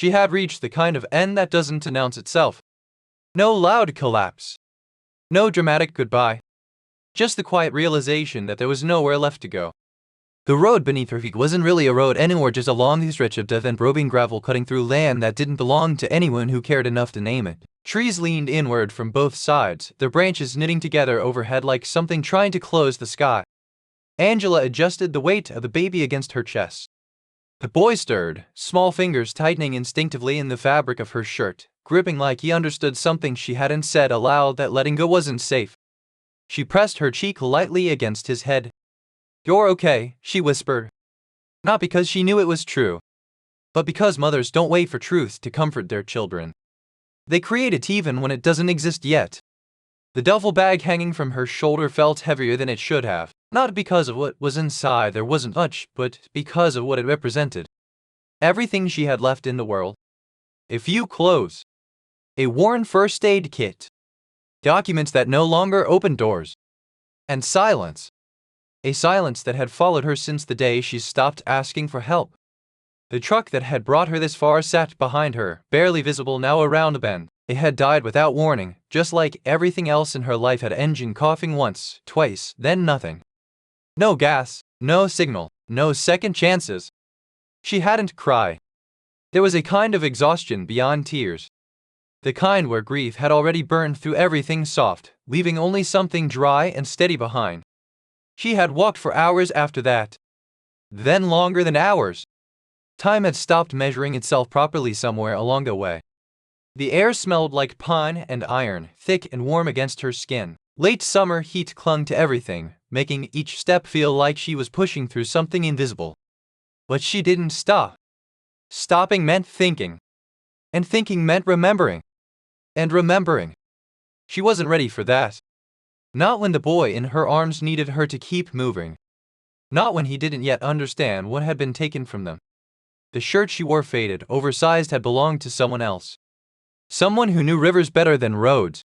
She had reached the kind of end that doesn't announce itself. No loud collapse. No dramatic goodbye. Just the quiet realization that there was nowhere left to go. The road beneath her feet wasn't really a road anymore, just a long stretch of death and probing gravel cutting through land that didn't belong to anyone who cared enough to name it. Trees leaned inward from both sides, their branches knitting together overhead like something trying to close the sky. Angela adjusted the weight of the baby against her chest. The boy stirred, small fingers tightening instinctively in the fabric of her shirt, gripping like he understood something she hadn't said aloud, that letting go wasn't safe. She pressed her cheek lightly against his head. "You're okay," she whispered. Not because she knew it was true, but because mothers don't wait for truth to comfort their children. They create it even when it doesn't exist yet. The duffel bag hanging from her shoulder felt heavier than it should have, not because of what was inside, there wasn't much, but because of what it represented. Everything she had left in the world. A few clothes. A worn first aid kit. Documents that no longer opened doors. And silence. A silence that had followed her since the day she stopped asking for help. The truck that had brought her this far sat behind her, barely visible now around a bend. It had died without warning, just like everything else in her life had. Engine coughing once, twice, then nothing. No gas, no signal, no second chances. She hadn't cried. There was a kind of exhaustion beyond tears. The kind where grief had already burned through everything soft, leaving only something dry and steady behind. She had walked for hours after that. Then longer than hours. Time had stopped measuring itself properly somewhere along the way. The air smelled like pine and iron, thick and warm against her skin. Late summer heat clung to everything, making each step feel like she was pushing through something invisible. But she didn't stop. Stopping meant thinking. And thinking meant remembering. And remembering. She wasn't ready for that. Not when the boy in her arms needed her to keep moving. Not when he didn't yet understand what had been taken from them. The shirt she wore, faded, oversized, had belonged to someone else. Someone who knew rivers better than roads.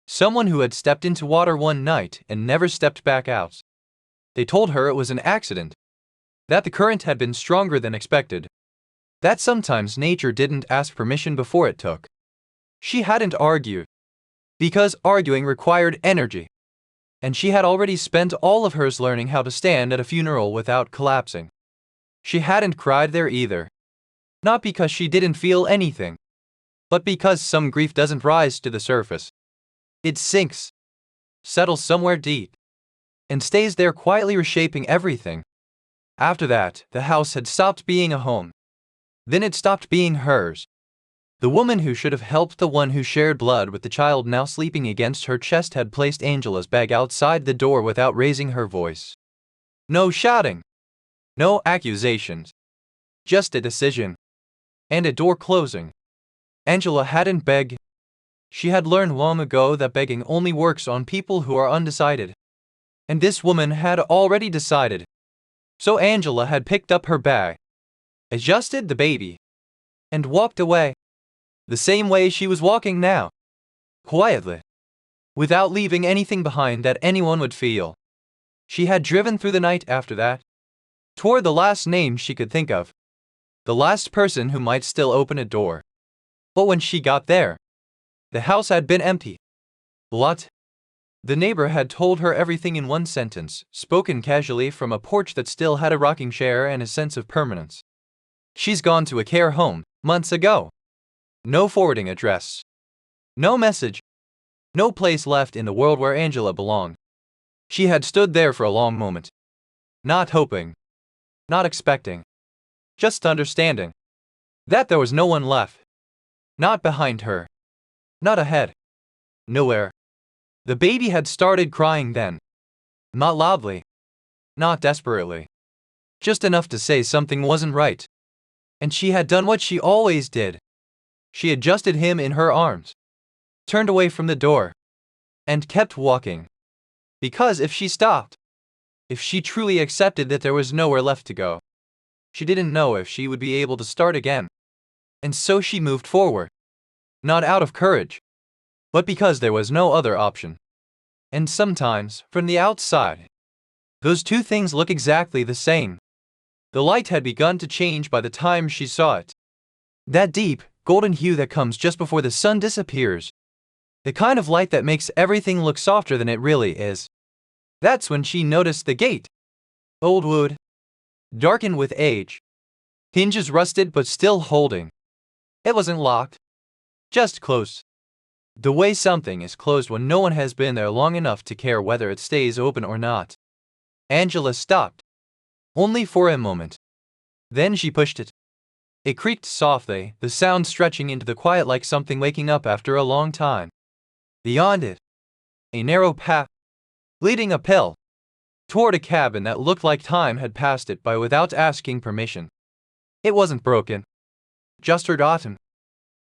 Someone who had stepped into water one night and never stepped back out. They told her it was an accident. That the current had been stronger than expected. That sometimes nature didn't ask permission before it took. She hadn't argued. Because arguing required energy. And she had already spent all of hers learning how to stand at a funeral without collapsing. She hadn't cried there either. Not because she didn't feel anything, but because some grief doesn't rise to the surface. It sinks, settles somewhere deep, and stays there quietly reshaping everything. After that, the house had stopped being a home. Then it stopped being hers. The woman who should have helped the one who shared blood with the child now sleeping against her chest had placed Angela's bag outside the door without raising her voice. No shouting. No accusations. Just a decision. And a door closing. Angela hadn't begged. She had learned long ago that begging only works on people who are undecided. And this woman had already decided. So Angela had picked up her bag, adjusted the baby, and walked away. The same way she was walking now. Quietly. Without leaving anything behind that anyone would feel. She had driven through the night after that. Toward the last name she could think of. The last person who might still open a door. But when she got there, the house had been empty. What? The neighbor had told her everything in one sentence, spoken casually from a porch that still had a rocking chair and a sense of permanence. She's gone to a care home, months ago. No forwarding address. No message. No place left in the world where Angela belonged. She had stood there for a long moment. Not hoping. Not expecting. Just understanding. That there was no one left. Not behind her. Not ahead. Nowhere. The baby had started crying then. Not loudly. Not desperately. Just enough to say something wasn't right. And she had done what she always did. She adjusted him in her arms, turned away from the door, and kept walking. Because if she stopped, if she truly accepted that there was nowhere left to go, she didn't know if she would be able to start again. And so she moved forward. Not out of courage, but because there was no other option. And sometimes, from the outside, those two things look exactly the same. The light had begun to change by the time she saw it. That deep, golden hue that comes just before the sun disappears. The kind of light that makes everything look softer than it really is. That's when she noticed the gate. Old wood. Darkened with age. Hinges rusted but still holding. It wasn't locked. Just closed. The way something is closed when no one has been there long enough to care whether it stays open or not. Angela stopped. Only for a moment. Then she pushed it. It creaked softly, the sound stretching into the quiet like something waking up after a long time. Beyond it, a narrow path, leading uphill, toward a cabin that looked like time had passed it by without asking permission. It wasn't broken. Just forgotten.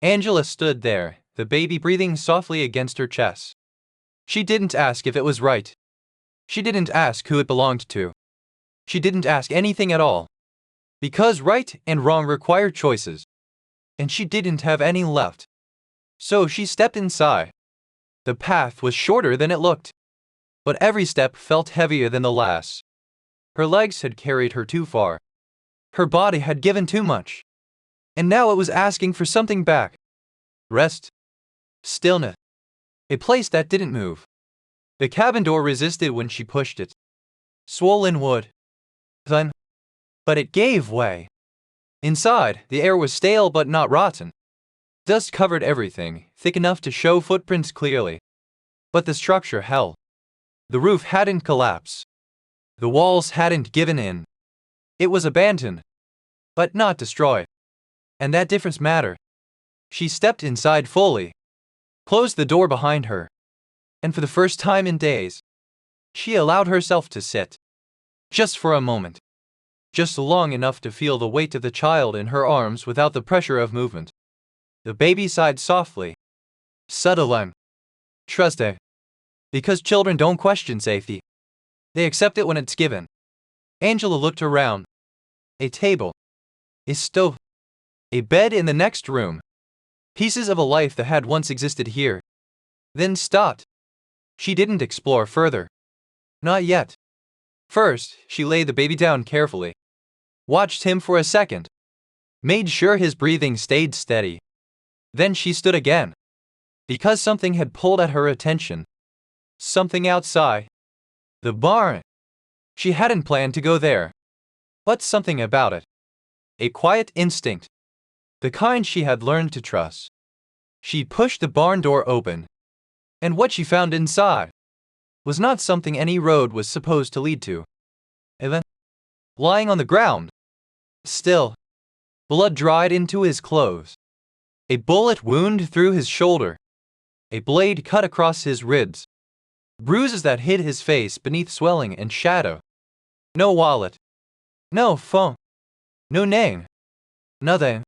Angela stood there, the baby breathing softly against her chest. She didn't ask if it was right. She didn't ask who it belonged to. She didn't ask anything at all. Because right and wrong require choices. And she didn't have any left. So she stepped inside. The path was shorter than it looked. But every step felt heavier than the last. Her legs had carried her too far. Her body had given too much. And now it was asking for something back. Rest. Stillness. A place that didn't move. The cabin door resisted when she pushed it. Swollen wood. Then. But it gave way. Inside, the air was stale but not rotten. Dust covered everything, thick enough to show footprints clearly. But the structure held. The roof hadn't collapsed. The walls hadn't given in. It was abandoned. But not destroyed. And that difference mattered. She stepped inside fully. Closed the door behind her. And for the first time in days, she allowed herself to sit. Just for a moment. Just long enough to feel the weight of the child in her arms without the pressure of movement. The baby sighed softly. Subtle. Trusting. Because children don't question safety. They accept it when it's given. Angela looked around. A table. A stove. A bed in the next room. Pieces of a life that had once existed here. Then stopped. She didn't explore further. Not yet. First, she laid the baby down carefully. Watched him for a second. Made sure his breathing stayed steady. Then she stood again. Because something had pulled at her attention. Something outside. The barn. She hadn't planned to go there. But something about it. A quiet instinct. The kind she had learned to trust. She pushed the barn door open. And what she found inside was not something any road was supposed to lead to. Evan, lying on the ground. Still. Blood dried into his clothes. A bullet wound through his shoulder. A blade cut across his ribs. Bruises that hid his face beneath swelling and shadow. No wallet. No phone. No name. Nothing.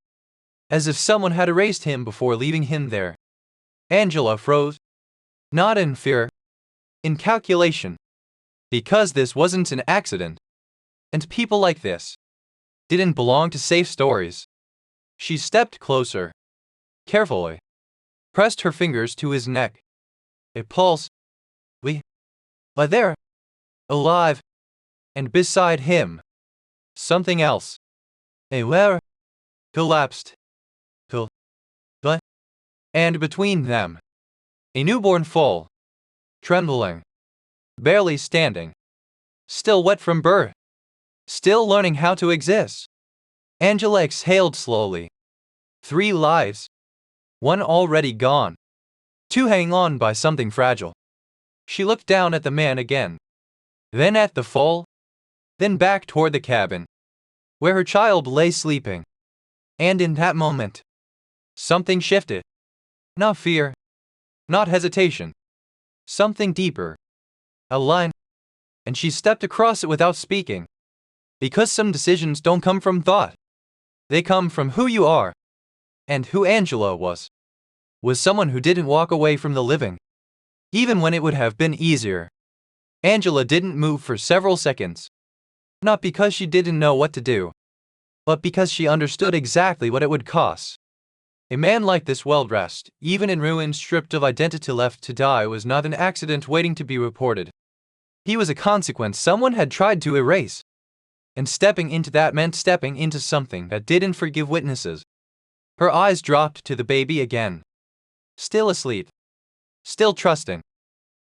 As if someone had erased him before leaving him there. Angela froze. Not in fear. In calculation. Because this wasn't an accident. And people like this didn't belong to safe stories. She stepped closer. Carefully. Pressed her fingers to his neck. A pulse. But there. Alive. And beside him. Something else. A where? Collapsed. But. And between them. A newborn foal. Trembling. Barely standing. Still wet from birth. Still learning how to exist. Angela exhaled slowly. 3 lives. 1 already gone. 2 hanging on by something fragile. She looked down at the man again. Then at the foal. Then back toward the cabin. Where her child lay sleeping. And in that moment. Something shifted. Not fear. Not hesitation. Something deeper. A line. And she stepped across it without speaking. Because some decisions don't come from thought. They come from who you are. And who Angela was. Was someone who didn't walk away from the living. Even when it would have been easier. Angela didn't move for several seconds. Not because she didn't know what to do. But because she understood exactly what it would cost. A man like this well-dressed, even in ruins stripped of identity left to die was not an accident waiting to be reported. He was a consequence someone had tried to erase. And stepping into that meant stepping into something that didn't forgive witnesses. Her eyes dropped to the baby again. Still asleep. Still trusting.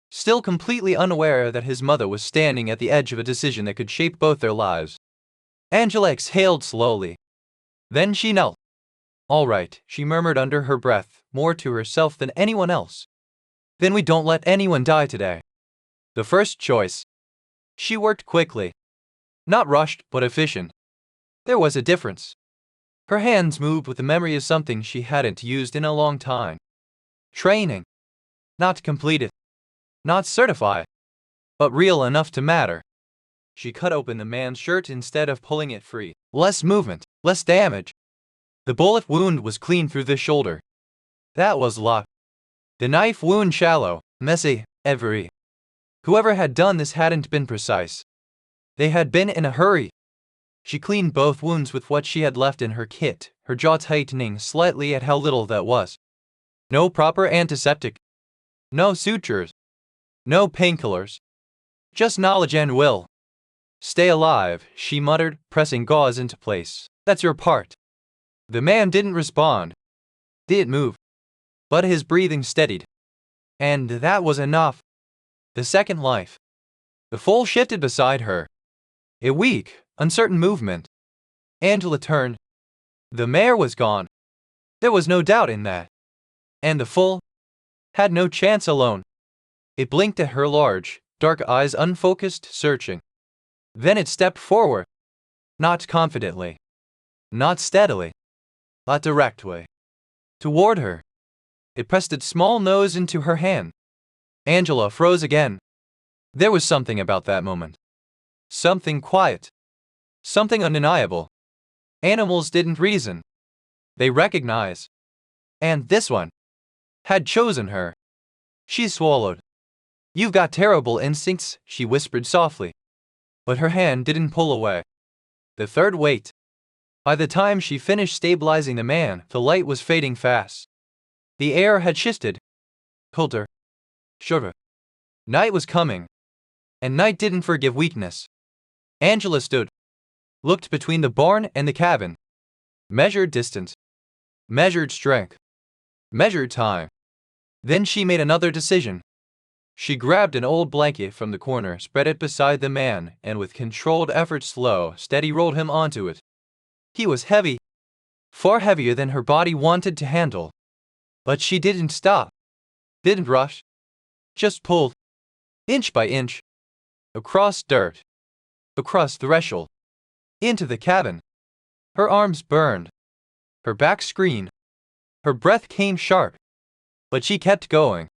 Still completely unaware that his mother was standing at the edge of a decision that could shape both their lives. Angela exhaled slowly. Then she knelt. All right, she murmured under her breath, more to herself than anyone else. Then we don't let anyone die today. The first choice. She worked quickly. Not rushed, but efficient. There was a difference. Her hands moved with the memory of something she hadn't used in a long time. Training. Not completed. Not certified. But real enough to matter. She cut open the man's shirt instead of pulling it free. Less movement, less damage. The bullet wound was clean through the shoulder. That was luck. The knife wound shallow, messy, every. Whoever had done this hadn't been precise. They had been in a hurry. She cleaned both wounds with what she had left in her kit, her jaw tightening slightly at how little that was. No proper antiseptic. No sutures. No painkillers. Just knowledge and will. Stay alive, she muttered, pressing gauze into place. That's your part. The man didn't respond. Didn't move. But his breathing steadied. And that was enough. The second life. The foal shifted beside her. A weak, uncertain movement. Angela turned. The mare was gone. There was no doubt in that. And the foal had no chance alone. It blinked at her large, dark eyes unfocused, searching. Then it stepped forward. Not confidently. Not steadily. But directly. Toward her. It pressed its small nose into her hand. Angela froze again. There was something about that moment. Something quiet. Something undeniable. Animals didn't reason. They recognize. And this one had chosen her. She swallowed. You've got terrible instincts, she whispered softly. But her hand didn't pull away. The third wait. By the time she finished stabilizing the man, the light was fading fast. The air had shifted. Colder. Shorter. Night was coming. And night didn't forgive weakness. Angela stood. Looked between the barn and the cabin. Measured distance. Measured strength. Measured time. Then she made another decision. She grabbed an old blanket from the corner, spread it beside the man, and with controlled effort, slow, steady, rolled him onto it. He was heavy. Far heavier than her body wanted to handle. But she didn't stop. Didn't rush. Just pulled. Inch by inch. Across dirt. Across threshold. Into the cabin. Her arms burned. Her back screamed. Her breath came sharp. But she kept going.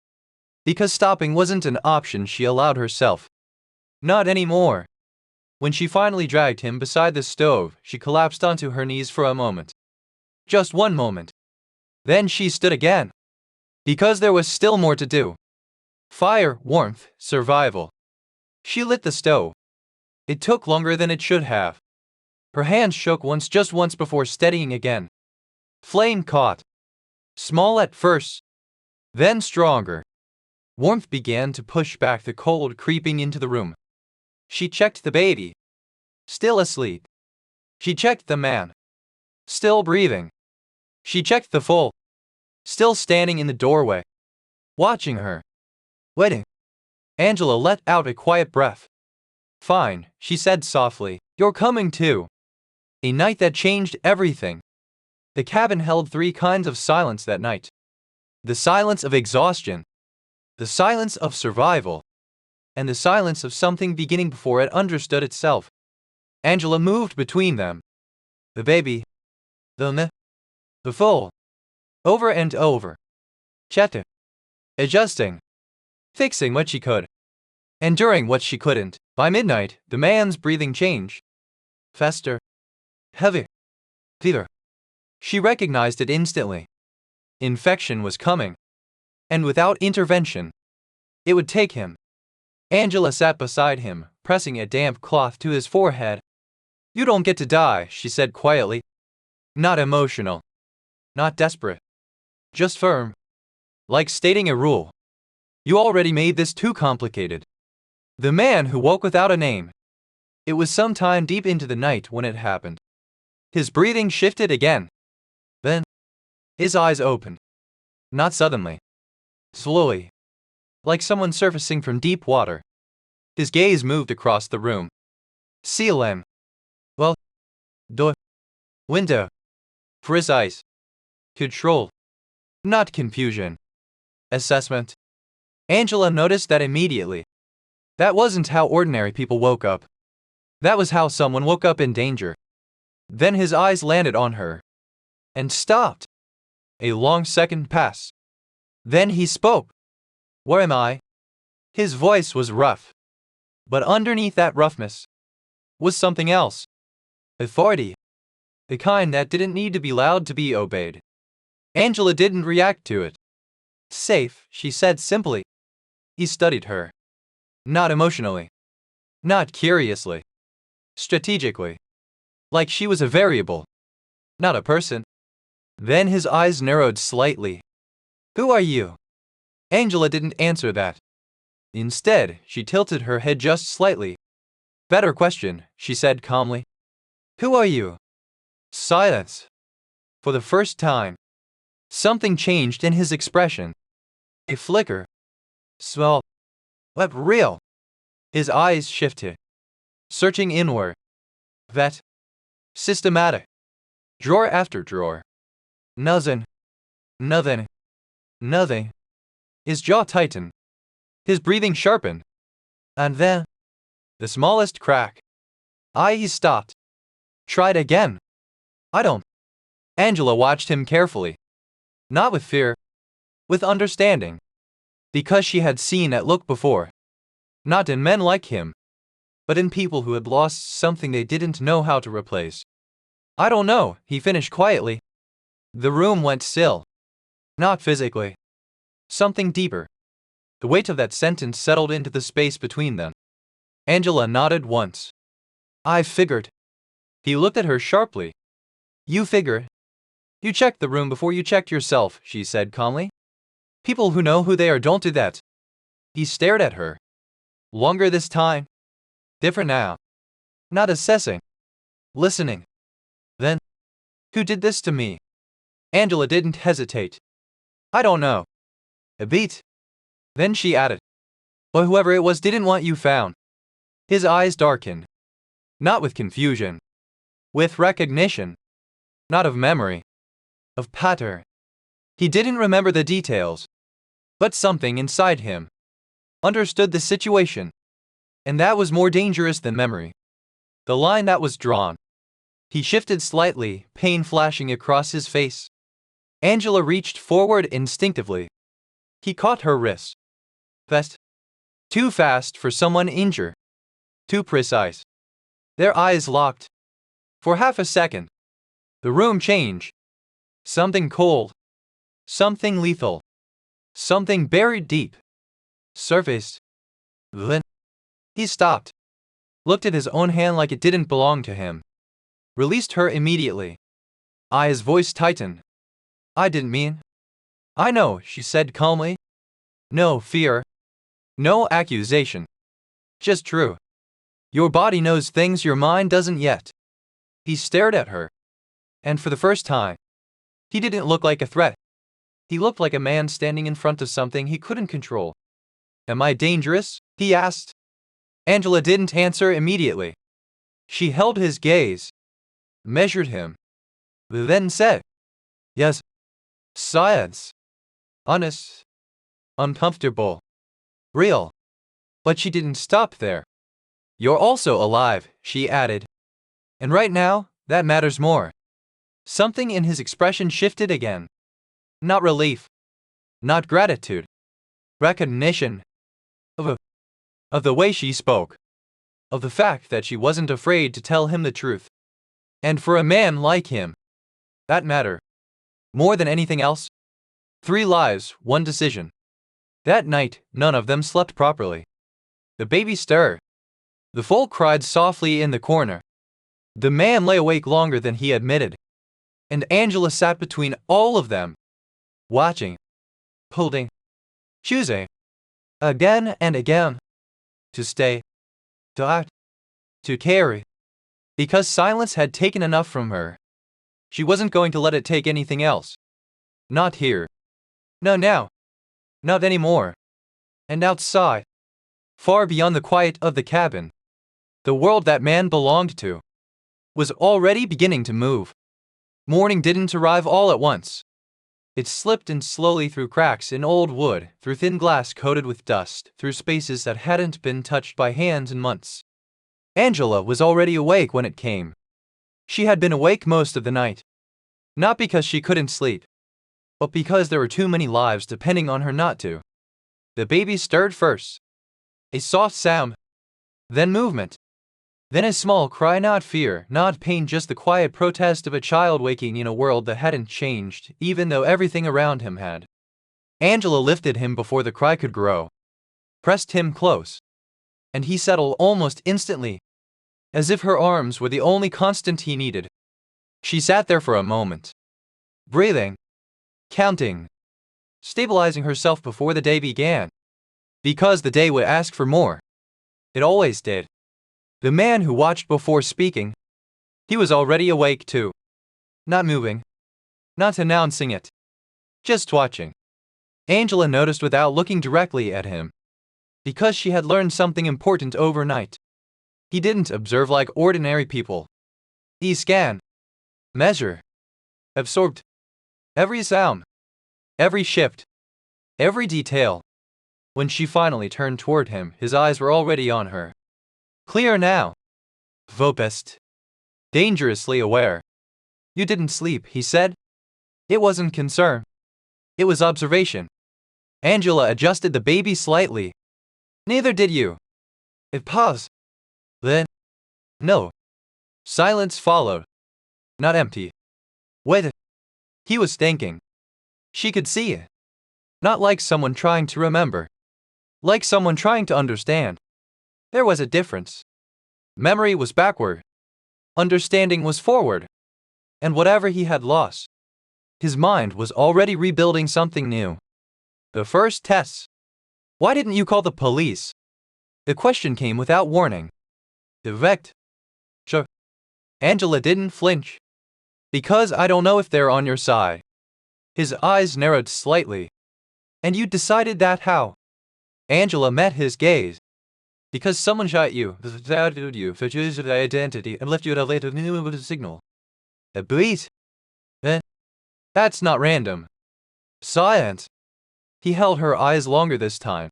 Because stopping wasn't an option she allowed herself. Not anymore. When she finally dragged him beside the stove, she collapsed onto her knees for a moment. Just one moment. Then she stood again. Because there was still more to do. Fire, warmth, survival. She lit the stove. It took longer than it should have. Her hands shook just once before steadying again. Flame caught. Small at first. Then stronger. Warmth began to push back the cold creeping into the room. She checked the baby. Still asleep. She checked the man. Still breathing. She checked the foal. Still standing in the doorway. Watching her. Waiting. Angela let out a quiet breath. Fine, she said softly. You're coming too. A night that changed everything. The cabin held three kinds of silence that night. The silence of exhaustion. The silence of survival. And the silence of something beginning before it understood itself. Angela moved between them. The baby. The foal. Over and over. Chatting. Adjusting. Fixing what she could. Enduring what she couldn't. By midnight, the man's breathing changed. Faster. Heavy. Fever. She recognized it instantly. Infection was coming. And without intervention, it would take him. Angela sat beside him, pressing a damp cloth to his forehead. You don't get to die, she said quietly. Not emotional. Not desperate. Just firm. Like stating a rule. You already made this too complicated. The man who woke without a name. It was sometime deep into the night when it happened. His breathing shifted again. Then, His eyes opened. Not suddenly. Slowly. Like someone surfacing from deep water. His gaze moved across the room. Ceiling. Well, door. Window. Precise. Control. Not confusion. Assessment. Angela noticed that immediately. That wasn't how ordinary people woke up. That was how someone woke up in danger. Then his eyes landed on her. And stopped. A long second passed. Then he spoke. Where am I? His voice was rough. But underneath that roughness was something else. Authority. The kind that didn't need to be loud to be obeyed. Angela didn't react to it. Safe, she said simply. He studied her. Not emotionally. Not curiously. Strategically. Like she was a variable. Not a person. Then his eyes narrowed slightly. Who are you? Angela didn't answer that. Instead, she tilted her head just slightly. Better question, she said calmly. Who are you? Silence. For the first time, something changed in his expression. A flicker. Small. But real. His eyes shifted. Searching inward. That. Systematic. Drawer after drawer. Nothing. Nothing. Nothing. His jaw tightened. His breathing sharpened. And then, the smallest crack. He stopped. Tried again. I don't. Angela watched him carefully. Not with fear. With understanding. Because she had seen that look before. Not in men like him. But in people who had lost something they didn't know how to replace. I don't know, he finished quietly. The room went still. Not physically. Something deeper. The weight of that sentence settled into the space between them. Angela nodded once. I figured. He looked at her sharply. You figure. You checked the room before you checked yourself, she said calmly. People who know who they are don't do that. He stared at her. Longer this time. Different now. Not assessing. Listening. Then, who did this to me? Angela didn't hesitate. I don't know. A beat. Then she added. But whoever it was didn't want you found. His eyes darkened. Not with confusion. With recognition. Not of memory. Of pattern. He didn't remember the details. But something inside him understood the situation. And that was more dangerous than memory. The line that was drawn. He shifted slightly, pain flashing across his face. Angela reached forward instinctively. He caught her wrist. Fast. Too fast for someone injured. Too precise. Their eyes locked. For half a second. The room changed. Something cold. Something lethal. Something buried deep. Surfaced. Then he stopped. Looked at his own hand like it didn't belong to him. Released her immediately. His voice tightened. I didn't mean. I know, she said calmly. No fear. No accusation. Just true. Your body knows things your mind doesn't yet. He stared at her. And for the first time, he didn't look like a threat. He looked like a man standing in front of something he couldn't control. Am I dangerous? He asked. Angela didn't answer immediately. She held his gaze. Measured him. Then said. Yes. Science. Honest. Uncomfortable. Real. But she didn't stop there. You're also alive, she added. And right now, that matters more. Something in his expression shifted again. Not relief. Not gratitude. Recognition. Of the way she spoke. Of the fact that she wasn't afraid to tell him the truth. And for a man like him, that mattered. More than anything else. 3 lives, 1 decision. That night, none of them slept properly. The baby stirred. The foal cried softly in the corner. The man lay awake longer than he admitted. And Angela sat between all of them. Watching. Holding. Choosing. Again and again. To stay. To act. To carry. Because silence had taken enough from her. She wasn't going to let it take anything else. Not here. No, now. Not anymore. And outside, far beyond the quiet of the cabin, the world that man belonged to was already beginning to move. Morning didn't arrive all at once. It slipped in slowly through cracks in old wood, through thin glass coated with dust, through spaces that hadn't been touched by hands in months. Angela was already awake when it came. She had been awake most of the night. Not because she couldn't sleep, but because there were too many lives depending on her not to. The baby stirred first. A soft sound. Then movement. Then a small cry, not fear, not pain, just the quiet protest of a child waking in a world that hadn't changed, even though everything around him had. Angela lifted him before the cry could grow, pressed him close, and he settled almost instantly, as if her arms were the only constant he needed. She sat there for a moment, breathing, counting, stabilizing herself before the day began. Because the day would ask for more. It always did. The man who watched before speaking, he was already awake too. Not moving. Not announcing it. Just watching. Angela noticed without looking directly at him. Because she had learned something important overnight. He didn't observe like ordinary people. He scanned, measured, absorbed every sound, every shift, every detail. When she finally turned toward him, his eyes were already on her. Clear now. Focused. Dangerously aware. You didn't sleep, he said. It wasn't concern. It was observation. Angela adjusted the baby slightly. Neither did you. It paused. Then. No. Silence followed. Not empty. Wait. He was thinking. She could see it. Not like someone trying to remember. Like someone trying to understand. There was a difference. Memory was backward. Understanding was forward. And whatever he had lost, his mind was already rebuilding something new. The first tests. Why didn't you call the police? The question came without warning. Direct. Sure. Angela didn't flinch. Because I don't know if they're on your side. His eyes narrowed slightly. And you decided that how? Angela met his gaze. Because someone shot you, doubted you, for choosing the identity, and left you at a later signal. A beat? Then? That's not random. Science. He held her eyes longer this time.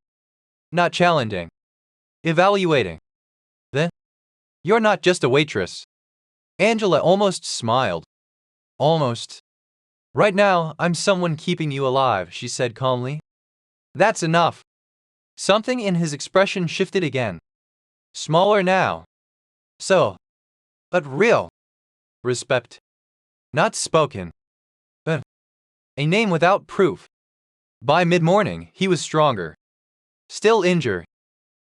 Not challenging. Evaluating. Then? You're not just a waitress. Angela almost smiled. Almost. Right now, I'm someone keeping you alive, she said calmly. That's enough. Something in his expression shifted again. Smaller now. So. But real. Respect. Not spoken. But. A name without proof. By mid-morning, he was stronger. Still injured.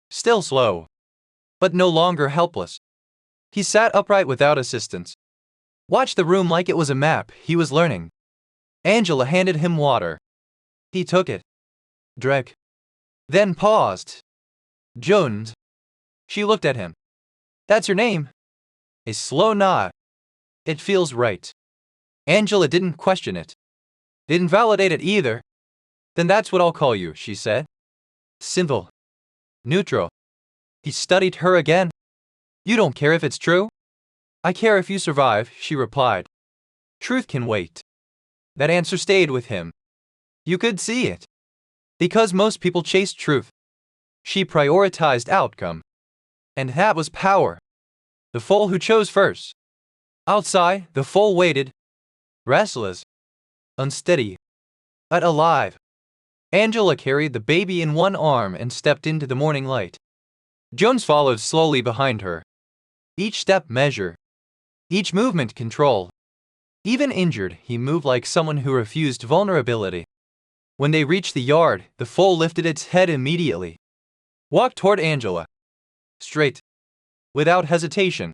Still slow. But no longer helpless. He sat upright without assistance. Watched the room like it was a map. He was learning. Angela handed him water. He took it. Drank. Then paused. Jones. She looked at him. That's your name? A slow nod. It feels right. Angela didn't question it. Didn't validate it either. Then that's what I'll call you, she said. Simple. Neutral. He studied her again. You don't care if it's true? I care if you survive, she replied. Truth can wait. That answer stayed with him. You could see it. Because most people chase truth. She prioritized outcome. And that was power. The foal who chose first. Outside, the foal waited. Restless. Unsteady. But alive. Angela carried the baby in one arm and stepped into the morning light. Jones followed slowly behind her. Each step measured. Each movement controlled. Even injured, he moved like someone who refused vulnerability. When they reached the yard, the foal lifted its head immediately. Walked toward Angela. Straight. Without hesitation.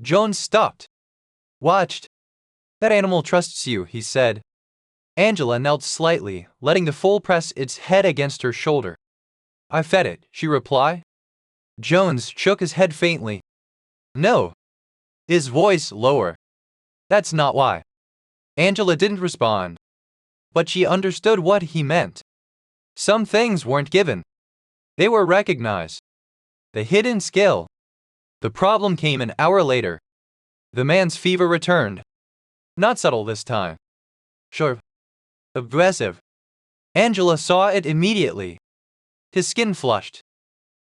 Jones stopped. Watched. That animal trusts you, he said. Angela knelt slightly, letting the foal press its head against her shoulder. I fed it, she replied. Jones shook his head faintly. No. His voice lower. That's not why. Angela didn't respond. but she understood what he meant. Some things weren't given. They were recognized. The hidden skill. The problem came an hour later. The man's fever returned. Not subtle this time. Sharp. Aggressive. Angela saw it immediately. His skin flushed.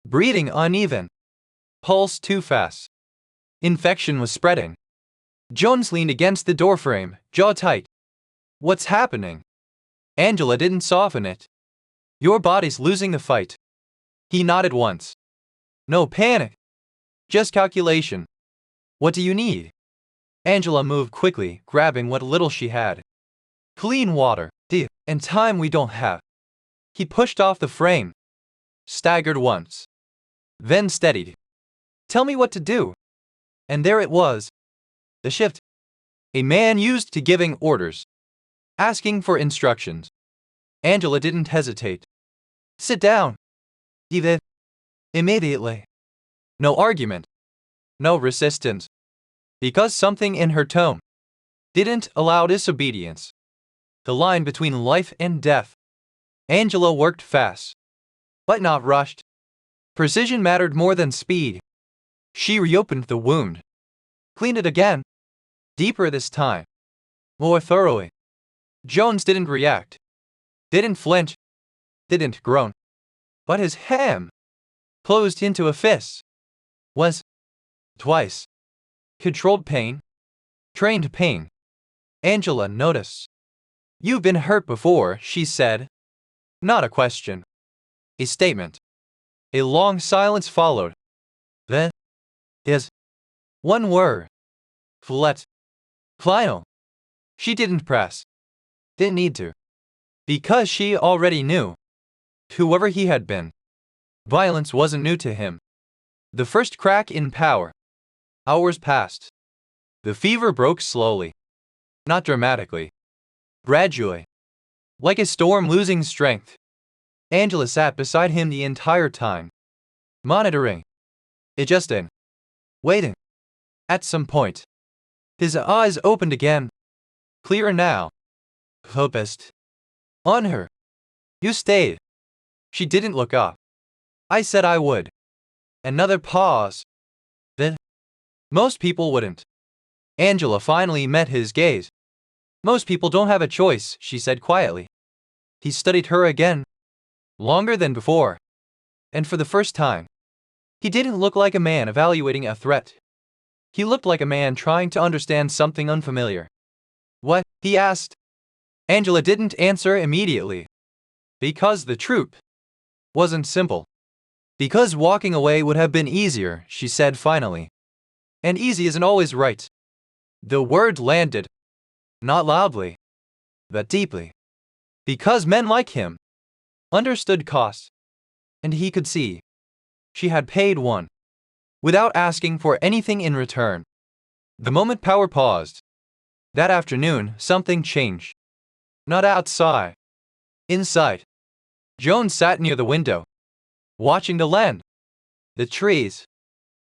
Breathing uneven. Pulse too fast. Infection was spreading. Jones leaned against the doorframe, jaw tight. What's happening? Angela didn't soften it. Your body's losing the fight. He nodded once. No panic. Just calculation. What do you need? Angela moved quickly, grabbing what little she had. Clean water, and time we don't have. He pushed off the frame. Staggered once. Then steadied. Tell me what to do. And there it was. The shift. A man used to giving orders. Asking for instructions. Angela didn't hesitate. Sit down. Diva. Immediately. No argument. No resistance. Because something in her tone didn't allow disobedience. The line between life and death. Angela worked fast, but not rushed. Precision mattered more than speed. She reopened the wound. Cleaned it again. Deeper this time. More thoroughly. Jones didn't react. Didn't flinch. Didn't groan. But his ham, closed into a fist, was twice. Controlled pain. Trained pain. Angela noticed. You've been hurt before, she said. Not a question. A statement. A long silence followed. Then is one word. Flet. Final. She didn't press. Didn't need to. Because she already knew. Whoever he had been. Violence wasn't new to him. The first crack in power. Hours passed. The fever broke slowly. Not dramatically. Gradually. Like a storm losing strength. Angela sat beside him the entire time. Monitoring. Adjusting. Waiting. At some point. His eyes opened again. Clearer now. Focused. On her. You stayed. She didn't look up. I said I would. Another pause. Then. Most people wouldn't. Angela finally met his gaze. Most people don't have a choice, she said quietly. He studied her again. Longer than before. And for the first time. He didn't look like a man evaluating a threat. He looked like a man trying to understand something unfamiliar. What? He asked. Angela didn't answer immediately. Because the truth wasn't simple. Because walking away would have been easier, she said finally. And easy isn't always right. The word landed. Not loudly, but deeply. Because men like him understood cost. And he could see. She had paid one. Without asking for anything in return. The moment power paused. That afternoon, something changed. Not outside. Inside. Jones sat near the window. Watching the land. The trees.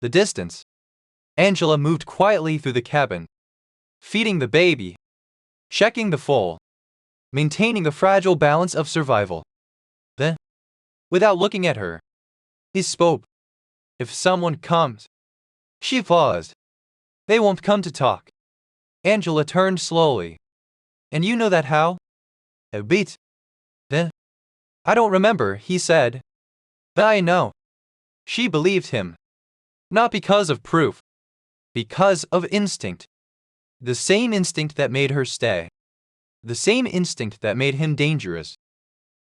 The distance. Angela moved quietly through the cabin. Feeding the baby. Checking the Foal. Maintaining the fragile balance of survival. Then, without looking at her, he spoke. If someone comes. She paused. They won't come to talk. Angela turned slowly. And you know that how? A beat. Then. I don't remember, he said. But I know. She believed him. Not because of proof. Because of instinct. The same instinct that made her stay. The same instinct that made him dangerous.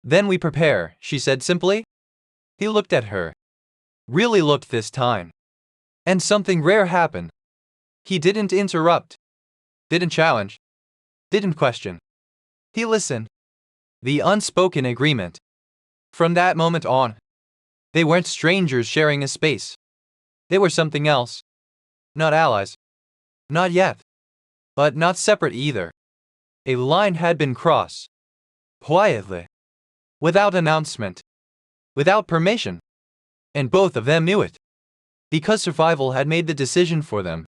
Then we prepare, she said simply. He looked at her. Really looked this time. And something rare happened. He didn't interrupt. Didn't challenge. Didn't question. He listened. The unspoken agreement. From that moment on, they weren't strangers sharing a space. They were something else. Not allies. Not yet. But not separate either. A line had been crossed. Quietly. Without announcement. Without permission. And both of them knew it. Because survival had made the decision for them.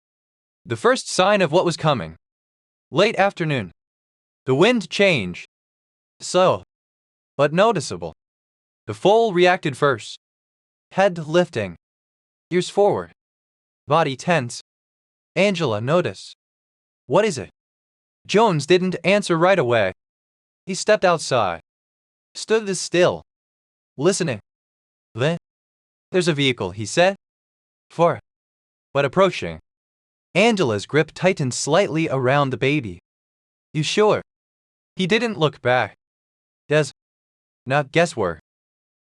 The first sign of what was coming. Late afternoon. The wind changed. So, but noticeable. The foal reacted first. Head lifting. Ears forward. Body tense. Angela noticed. What is it? Jones didn't answer right away. He stepped outside. Stood still. Listening. Then, there's a vehicle, he said. Far. But approaching. Angela's grip tightened slightly around the baby. You sure? He didn't look back. Des. Not guesswork.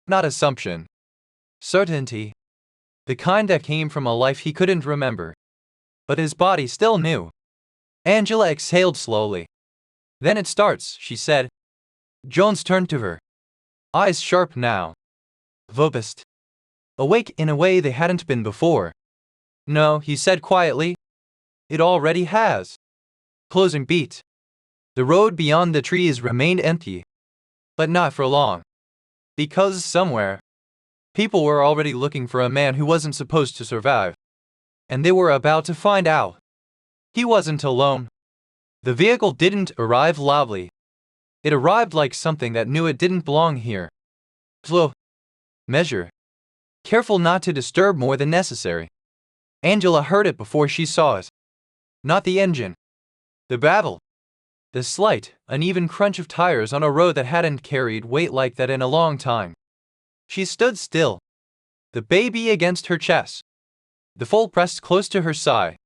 Not assumption. Certainty. The kind that came from a life he couldn't remember. But his body still knew. Angela exhaled slowly. Then it starts, she said. Jones turned to her. Eyes sharp now. Focused. Awake in a way they hadn't been before. No, he said quietly. It already has. Closing beat. The road beyond the trees remained empty. But not for long. Because somewhere, people were already looking for a man who wasn't supposed to survive. And they were about to find out. He wasn't alone. The vehicle didn't arrive loudly. It arrived like something that knew it didn't belong here. Slow. Measure. Careful not to disturb more than necessary. Angela heard it before she saw it. Not the engine. The babble. The slight, uneven crunch of tires on a road that hadn't carried weight like that in a long time. She stood still. The baby against her chest. The foal pressed close to her side.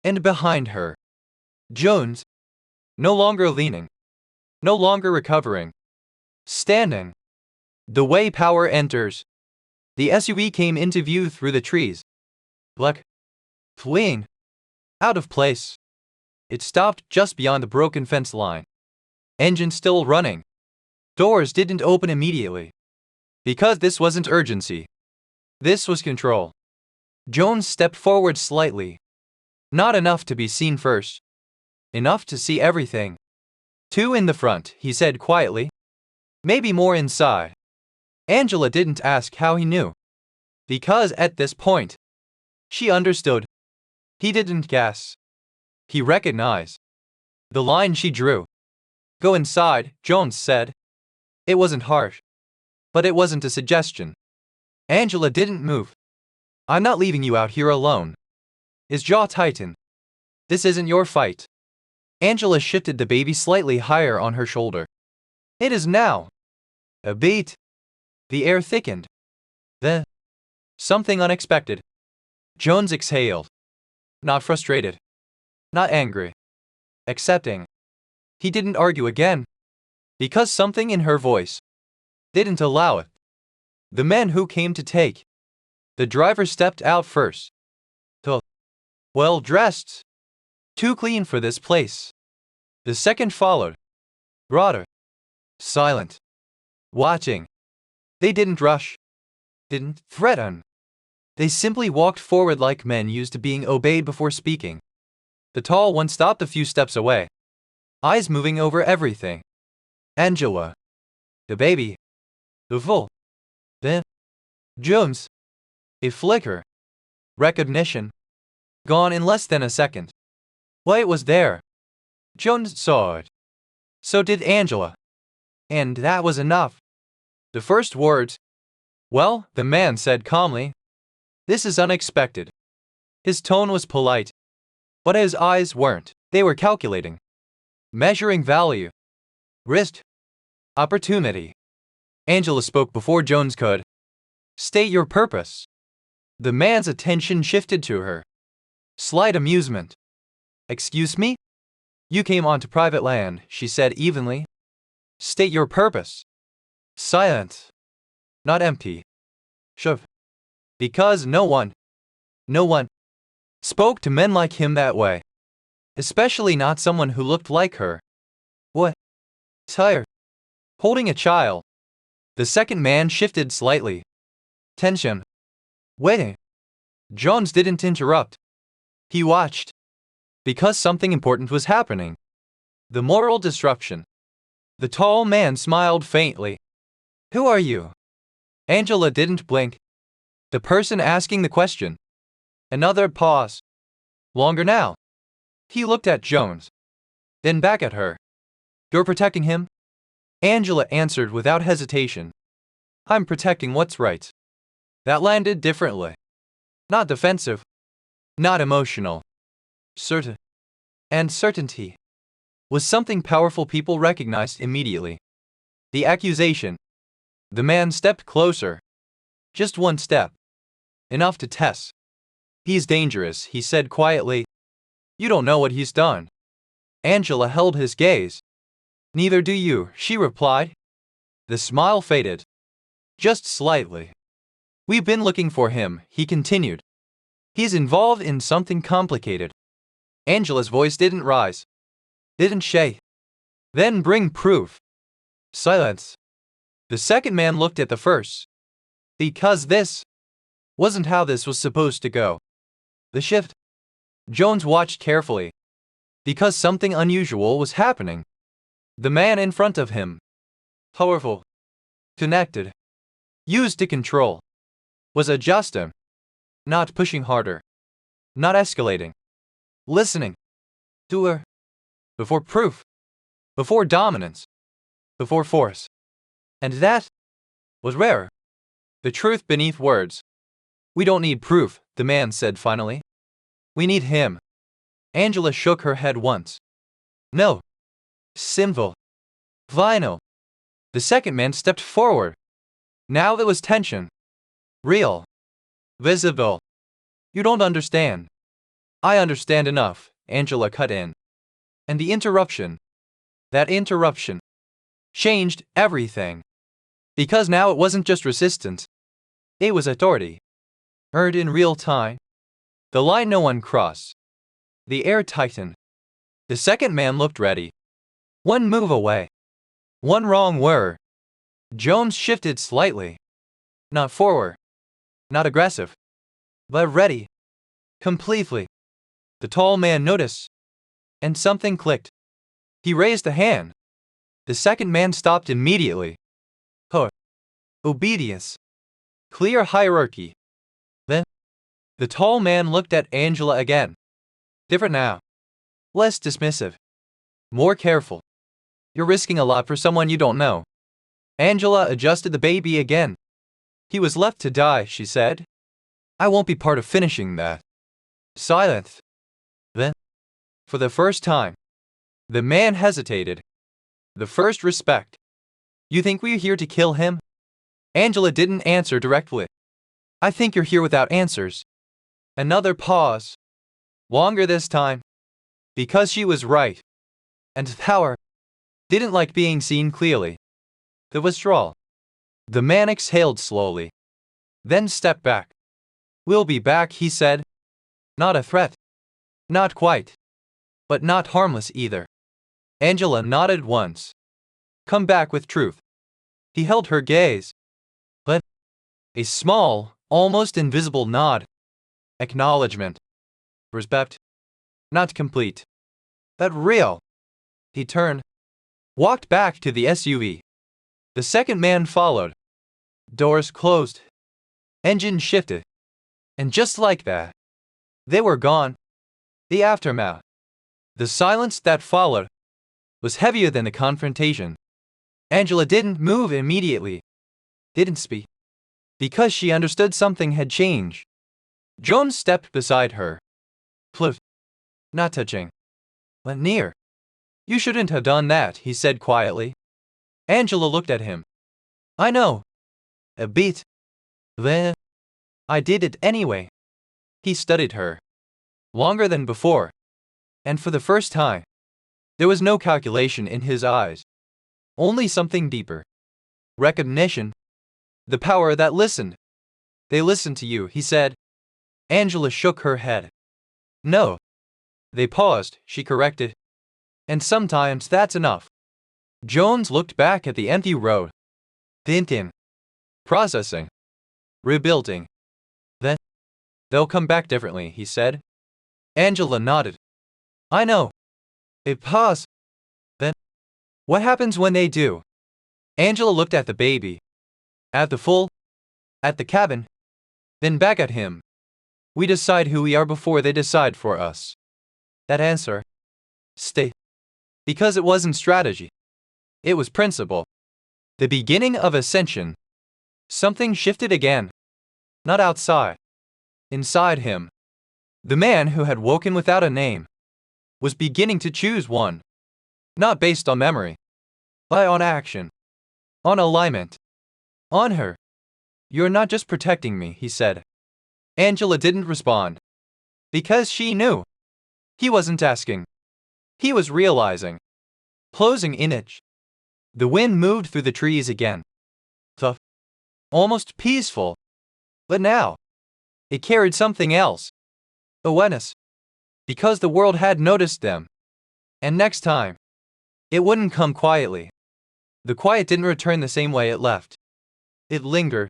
And behind her. Jones. No longer leaning. No longer recovering. Standing. The way power enters. The SUV came into view through the trees. Black. Fleeing. Out of place. It stopped just beyond the broken fence line. Engine still running. Doors didn't open immediately. Because this wasn't urgency. This was control. Jones stepped forward slightly. Not enough to be seen first. Enough to see everything. Two in the front, he said quietly. Maybe more inside. Angela didn't ask how he knew. Because at this point, she understood. He didn't guess. He recognized. The line she drew. Go inside, Jones said. It wasn't harsh. But it wasn't a suggestion. Angela didn't move. I'm not leaving you out here alone. His jaw tightened. This isn't your fight. Angela shifted the baby slightly higher on her shoulder. It is now. A beat. The air thickened. Then, something unexpected. Jones exhaled. Not frustrated. Not angry. Accepting. He didn't argue again. Because something in her voice didn't allow it. The men who came to take. The driver stepped out first. Tall. Well dressed. Too clean for this place. The second followed. Broader. Silent. Watching. They didn't rush. Didn't threaten. They simply walked forward like men used to being obeyed before speaking. The tall one stopped a few steps away. Eyes moving over everything. Angela. The baby. The foal. Then. Jones. A flicker. Recognition. Gone in less than a second. Why it was there. Jones saw it. So did Angela. And that was enough. The first words. Well, the man said calmly. This is unexpected. His tone was polite. But his eyes weren't. They were calculating. Measuring value. Risk. Opportunity. Angela spoke before Jones could. State your purpose. The man's attention shifted to her. Slight amusement. Excuse me? You came onto private land, she said evenly. State your purpose. Silent. Not empty. Shove. Because no one spoke to men like him that way. Especially not someone who looked like her. What? Tired. Holding a child. The second man shifted slightly. Tension. Waiting. Jones didn't interrupt. He watched. Because something important was happening. The moral disruption. The tall man smiled faintly. Who are you? Angela didn't blink. The person asking the question. Another pause. Longer now. He looked at Jones. Then back at her. You're protecting him? Angela answered without hesitation. I'm protecting what's right. That landed differently. Not defensive. Not emotional. Certain. And certainty was something powerful people recognized immediately. The accusation. The man stepped closer. Just one step. Enough to test. He's dangerous, he said quietly. You don't know what he's done. Angela held his gaze. Neither do you, she replied. The smile faded. Just slightly. We've been looking for him, he continued. He's involved in something complicated. Angela's voice didn't rise. Didn't shake. Then bring proof. Silence. The second man looked at the first. Because this wasn't how this was supposed to go. The shift. Jones watched carefully. Because something unusual was happening. The man in front of him. Powerful. Connected. Used to control. Was adjusting. Not pushing harder. Not escalating. Listening. To her. Before proof. Before dominance. Before force. And that was rare. The truth beneath words. We don't need proof, the man said finally. We need him. Angela shook her head once. No. Sinful. Vinyl. The second man stepped forward. Now there was tension. Real. Visible. You don't understand. I understand enough, Angela cut in. And the interruption. That interruption. Changed everything. Because now it wasn't just resistance. It was authority. Heard in real time. The line no one crossed. The air tightened. The second man looked ready. One move away. One wrong word. Jones shifted slightly. Not forward. Not aggressive. But ready. Completely. The tall man noticed. And something clicked. He raised a hand. The second man stopped immediately. Huh. Obedience. Clear hierarchy. Then, the tall man looked at Angela again. Different now. Less dismissive. More careful. You're risking a lot for someone you don't know. Angela adjusted the baby again. He was left to die, she said. I won't be part of finishing that. Silence. Then, for the first time, the man hesitated. The first respect. You think we're here to kill him? Angela didn't answer directly. I think you're here without answers. Another pause. Longer this time. Because she was right. And power didn't like being seen clearly. The withdrawal. The man exhaled slowly. Then stepped back. We'll be back, he said. Not a threat. Not quite. But not harmless either. Angela nodded once. Come back with truth. He held her gaze. But a small, almost invisible nod. Acknowledgement. Respect. Not complete. But real. He turned. Walked back to the SUV. The second man followed. Doors closed. Engine shifted. And just like that, they were gone. The aftermath. The silence that followed was heavier than the confrontation. Angela didn't move immediately. Didn't speak. Because she understood something had changed. Jones stepped beside her. Cliff. Not touching. But near. You shouldn't have done that, he said quietly. Angela looked at him. I know. A bit. Then, I did it anyway. He studied her. Longer than before. And for the first time, there was no calculation in his eyes. Only something deeper. Recognition. The power that listened. They listened to you, he said. Angela shook her head. No. They paused, she corrected. And sometimes that's enough. Jones looked back at the empty road. Thinking. Processing. Rebuilding. Then, they'll come back differently, he said. Angela nodded. I know. It paused. Then, what happens when they do? Angela looked at the baby. At the Foal. At the cabin. Then back at him. We decide who we are before they decide for us. That answer. Stay. Because it wasn't strategy. It was principle. The beginning of ascension. Something shifted again. Not outside. Inside him. The man who had woken without a name was beginning to choose one. Not based on memory, but on action. On alignment. On her. You're not just protecting me, he said. Angela didn't respond. Because she knew. He wasn't asking. He was realizing. Closing in it. The wind moved through the trees again. Tough. Almost peaceful. But now, it carried something else. Awareness. Because the world had noticed them. And next time, it wouldn't come quietly. The quiet didn't return the same way it left. It lingered.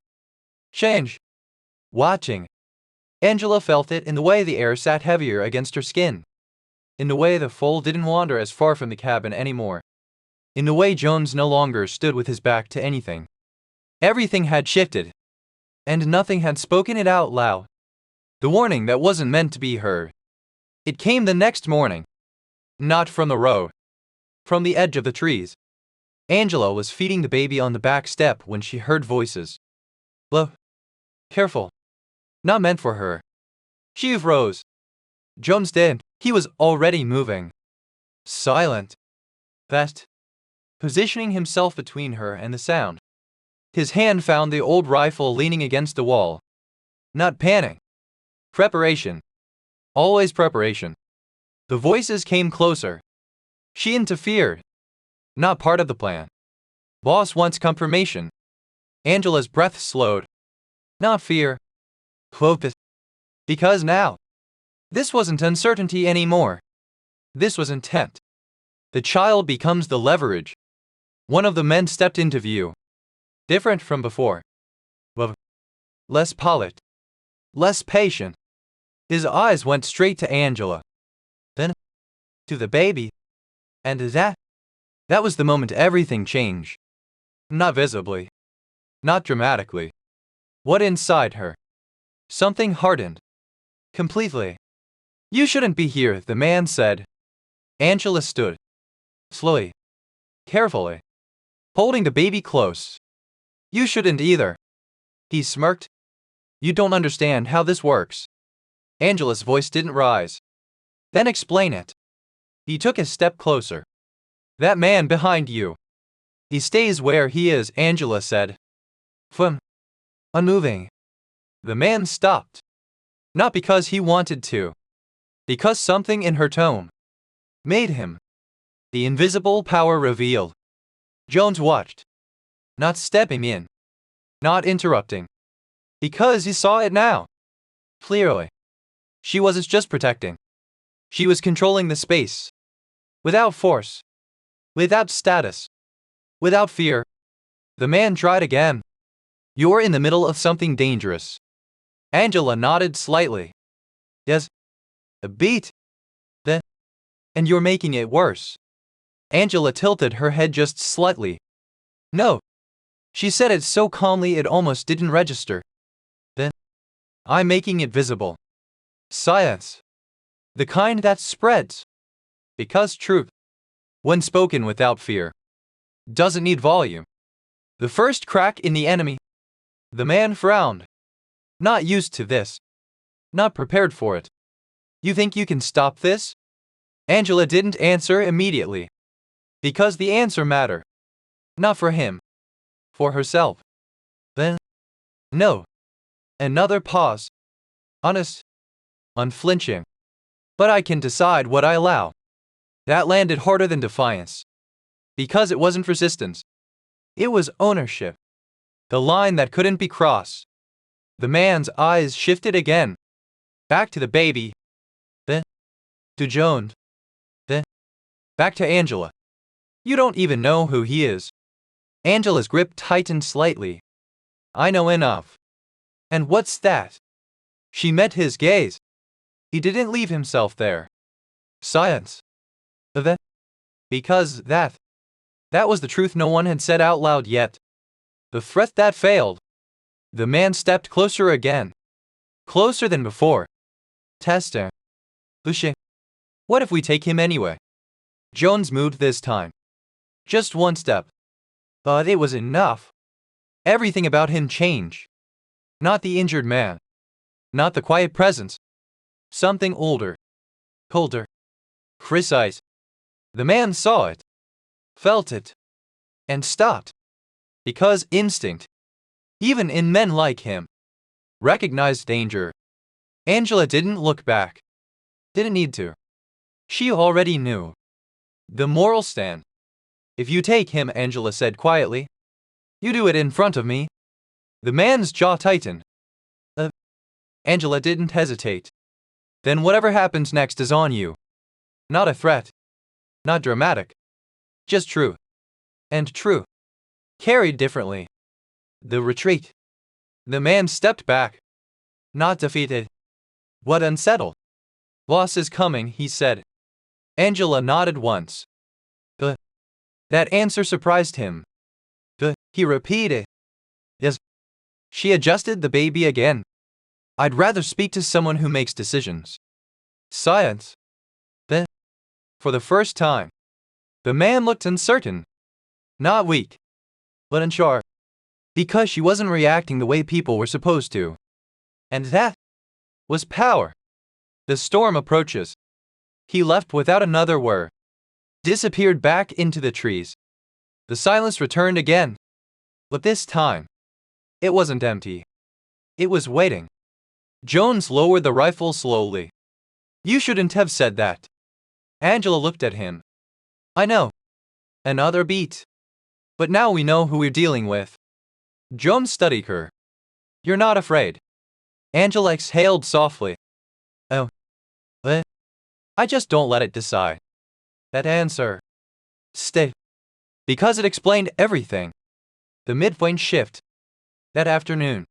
Change. Watching. Angela felt it in the way the air sat heavier against her skin. In the way the foal didn't wander as far from the cabin anymore. In the way Jones no longer stood with his back to anything. Everything had shifted. And nothing had spoken it out loud. The warning that wasn't meant to be heard. It came the next morning. Not from the road. From the edge of the trees. Angela was feeding the baby on the back step when she heard voices. Low. Careful. Not meant for her. She rose. Jones did. He was already moving. Silent. Fast. Positioning himself between her and the sound. His hand found the old rifle leaning against the wall. Not panic. Preparation. Always preparation. The voices came closer. She interfered. Not part of the plan. Boss wants confirmation. Angela's breath slowed. Not fear. Focus. Because now, this wasn't uncertainty anymore. This was intent. The child becomes the leverage. One of the men stepped into view. Different from before. But less polished. Less patient. His eyes went straight to Angela. Then to the baby. And that was the moment everything changed. Not visibly. Not dramatically. What inside her? Something hardened. Completely. You shouldn't be here, the man said. Angela stood. Slowly. Carefully. Holding the baby close. You shouldn't either. He smirked. You don't understand how this works. Angela's voice didn't rise. Then explain it. He took a step closer. That man behind you. He stays where he is, Angela said. Unmoving. The man stopped. Not because he wanted to. Because something in her tone made him. The invisible power revealed. Jones watched. Not stepping in. Not interrupting. Because he saw it now. Clearly. She wasn't just protecting. She was controlling the space. Without force. Without status. Without fear. The man tried again. You're in the middle of something dangerous. Angela nodded slightly. Yes. A beat. Then. And you're making it worse. Angela tilted her head just slightly. No. She said it so calmly it almost didn't register. Then. I'm making it visible. Science. The kind that spreads. Because truth, when spoken without fear, doesn't need volume. The first crack in the enemy. The man frowned. Not used to this. Not prepared for it. You think you can stop this? Angela didn't answer immediately. Because the answer mattered. Not for him. For herself. Then. No. Another pause. Honest. Unflinching. But I can decide what I allow. That landed harder than defiance. Because it wasn't resistance. It was ownership. The line that couldn't be crossed. The man's eyes shifted again. Back to the baby. Then. To Joan. Then. Back to Angela. You don't even know who he is. Angela's grip tightened slightly. I know enough. And what's that? She met his gaze. He didn't leave himself there. Science. That. Because that was the truth no one had said out loud yet. The threat that failed. The man stepped closer again. Closer than before. Testing. Pushing. What if we take him anyway? Jones moved this time. Just one step. But it was enough. Everything about him changed. Not the injured man. Not the quiet presence. Something older. Colder. Precise. The man saw it. Felt it. And stopped. Because instinct, even in men like him, recognized danger. Angela didn't look back. Didn't need to. She already knew. The moral stand. If you take him, Angela said quietly, you do it in front of me. The man's jaw tightened. Angela didn't hesitate. Then whatever happens next is on you. Not a threat. Not dramatic. Just true. And true. Carried differently. The retreat. The man stepped back. Not defeated. But unsettled. Loss is coming, he said. Angela nodded once. That answer surprised him. He repeated. Yes. She adjusted the baby again. I'd rather speak to someone who makes decisions. Science. Then, for the first time, the man looked uncertain. Not weak, but unsure. Because she wasn't reacting the way people were supposed to. And that was power. The storm approaches. He left without another word. Disappeared back into the trees. The silence returned again. But this time, it wasn't empty. It was waiting. Jones lowered the rifle slowly. You shouldn't have said that. Angela looked at him. I know. Another beat. But now we know who we're dealing with. Jones studied her. You're not afraid. Angela exhaled softly. Oh. What? I just don't let it decide. That answer. Stayed. Because it explained everything. The midpoint shift. That afternoon.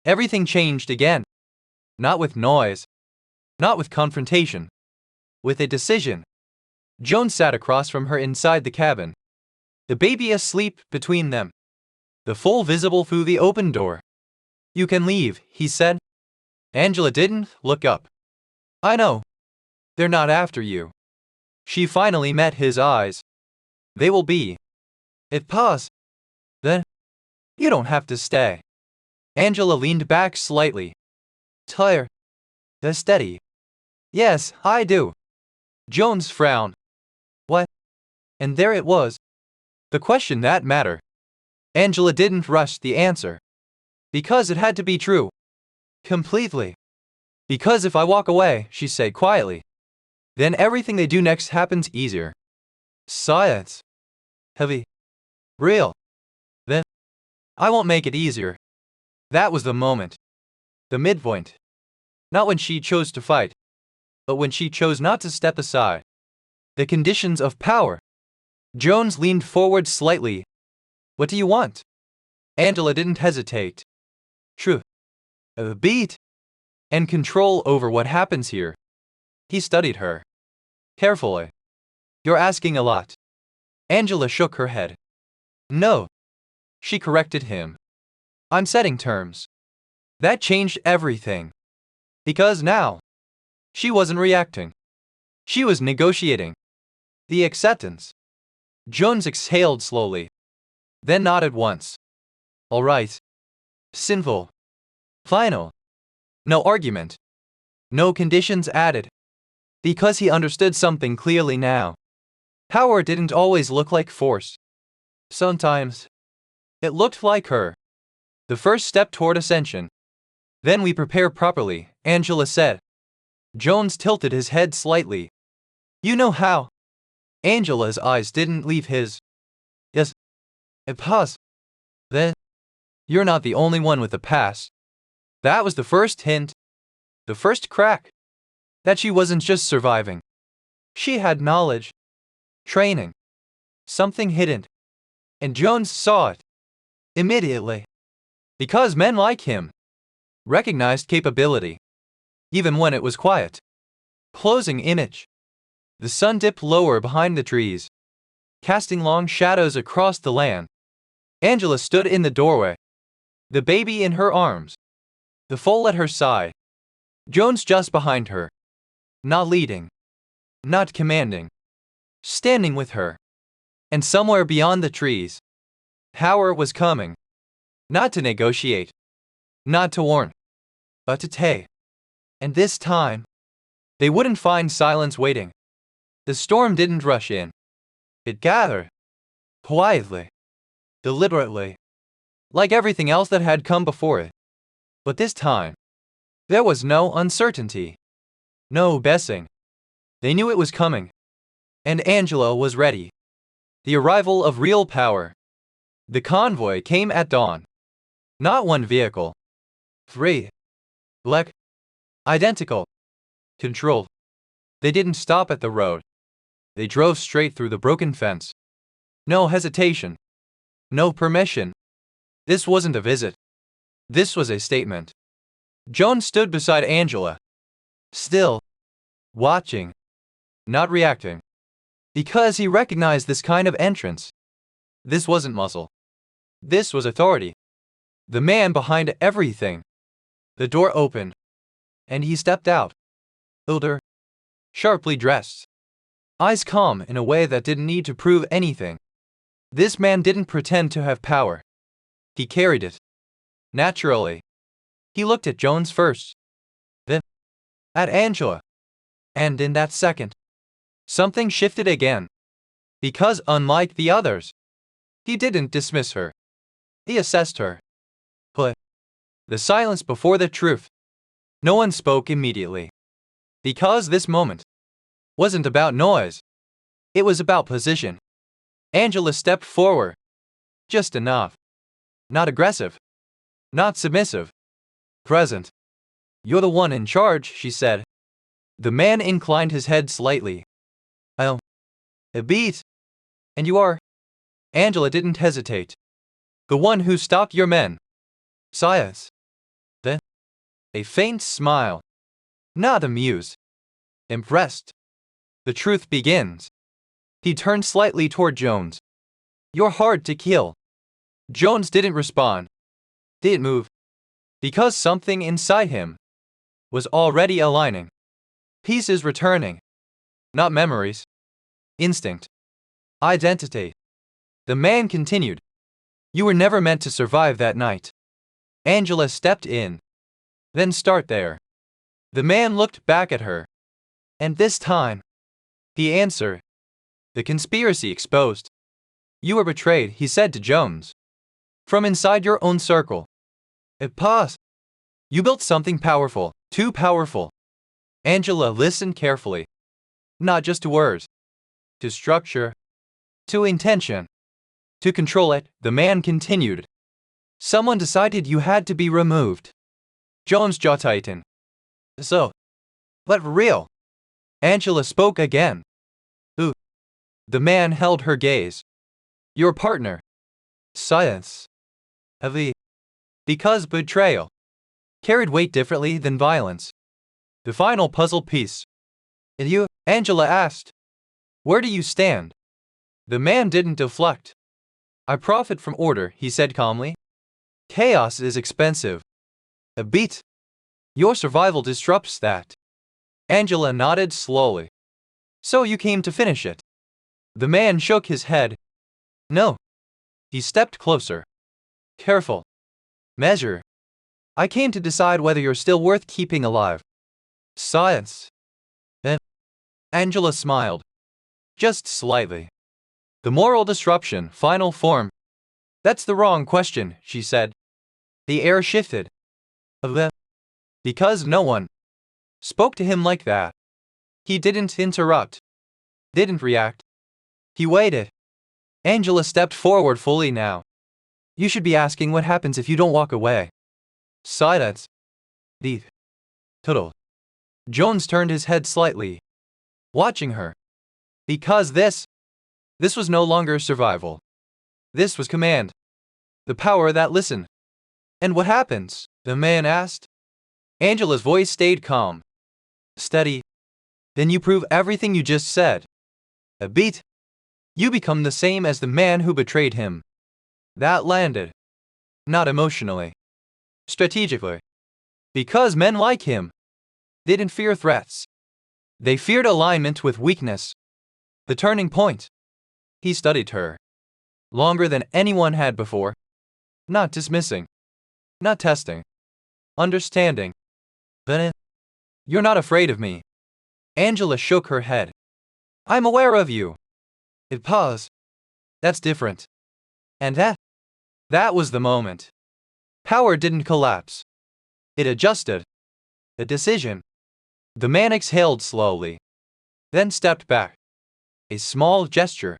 Everything changed again. Not with noise. Not with confrontation. With a decision. Joan sat across from her inside the cabin. The baby asleep between them. The Foal visible through the open door. You can leave, he said. Angela didn't look up. I know. They're not after you. She finally met his eyes. They will be. It paused. Then, you don't have to stay. Angela leaned back slightly. Tired. Steady. Yes, I do. Jones frowned. What? And there it was. The question that mattered. Angela didn't rush the answer. Because it had to be true. Completely. Because if I walk away, she said quietly, then everything they do next happens easier. Science. Heavy. Real. Then, I won't make it easier. That was the moment. The midpoint. Not when she chose to fight, but when she chose not to step aside. The conditions of power. Jones leaned forward slightly. What do you want? Angela didn't hesitate. Truth. A beat. And control over what happens here. He studied her. Carefully. You're asking a lot. Angela shook her head. No. She corrected him. I'm setting terms. That changed everything. Because now, she wasn't reacting. She was negotiating. The acceptance. Jones exhaled slowly. Then nodded once. All right. Sinful. Final. No argument. No conditions added. Because he understood something clearly now. Power didn't always look like force. Sometimes, it looked like her. The first step toward ascension. Then we prepare properly, Angela said. Jones tilted his head slightly. You know how. Angela's eyes didn't leave his. Yes. A pause. Then, you're not the only one with a past. That was the first hint. The first crack. That she wasn't just surviving. She had knowledge. Training. Something hidden. And Jones saw it. Immediately. Because men like him recognized capability. Even when it was quiet. Closing image. The sun dipped lower behind the trees, casting long shadows across the land. Angela stood in the doorway. The baby in her arms. The foal at her side. Jones just behind her. Not leading. Not commanding. Standing with her. And somewhere beyond the trees, Power was coming. Not to negotiate. Not to warn. But to take. And this time, they wouldn't find silence waiting. The storm didn't rush in. It gathered. Quietly. Deliberately. Like everything else that had come before it. But this time, there was no uncertainty. No guessing. They knew it was coming. And Angela was ready. The arrival of real power. The convoy came at dawn. Not one vehicle. 3. Black. Identical. Controlled. They didn't stop at the road. They drove straight through the broken fence. No hesitation. No permission. This wasn't a visit. This was a statement. Jones stood beside Angela. Still. Watching. Not reacting. Because he recognized this kind of entrance. This wasn't muscle. This was authority. The man behind everything. The door opened. And he stepped out. Older. Sharply dressed. Eyes calm in a way that didn't need to prove anything. This man didn't pretend to have power. He carried it. Naturally. He looked at Jones first. Then at Angela. And in that second, something shifted again. Because unlike the others, he didn't dismiss her. He assessed her. But the silence before the truth. No one spoke immediately. Because this moment wasn't about noise. It was about position. Angela stepped forward. Just enough. Not aggressive. Not submissive. Present. You're the one in charge, she said. The man inclined his head slightly. A beat. And you are? Angela didn't hesitate. The one who stopped your men. Silence. Then a faint smile. Not amused. Impressed. The truth begins. He turned slightly toward Jones. You're hard to kill. Jones didn't respond. Didn't move. Because something inside him was already aligning. Pieces returning. Not memories. Instinct. Identity. The man continued. You were never meant to survive that night. Angela stepped in. Then start there. The man looked back at her. And this time, the answer. The conspiracy exposed. You were betrayed, he said to Jones. From inside your own circle. It paused. You built something powerful, too powerful. Angela listened carefully. Not just to words. To structure. To intention. To control it, the man continued. Someone decided you had to be removed. Jones' jaw tightened. So, but for real. Angela spoke again. Who? The man held her gaze. Your partner. Silence. Heavy. Because betrayal carried weight differently than violence. The final puzzle piece. And you? Angela asked. Where do you stand? The man didn't deflect. I profit from order, he said calmly. Chaos is expensive. A beat. Your survival disrupts that. Angela nodded slowly. So you came to finish it. The man shook his head. No. He stepped closer. Careful. Measure. I came to decide whether you're still worth keeping alive. Science. Then Angela smiled. Just slightly. The moral disruption, final form. That's the wrong question, she said. The air shifted. Because no one spoke to him like that. He didn't interrupt. Didn't react. He waited. Angela stepped forward fully now. You should be asking what happens if you don't walk away. Silence. Deep. Total. Jones turned his head slightly. Watching her. Because this was no longer survival. This was command. The power that listened. And what happens? The man asked. Angela's voice stayed calm. Steady. Then you prove everything you just said. A beat. You become the same as the man who betrayed him. That landed. Not emotionally. Strategically. Because men like him didn't fear threats. They feared alignment with weakness. The turning point. He studied her. longer than anyone had before. Not dismissing, not testing, understanding. Then, you're not afraid of me. Angela shook her head. I'm aware of you. It paused. That's different. And that was the moment. Power didn't collapse. It adjusted. A decision. The man exhaled slowly, then stepped back. A small gesture,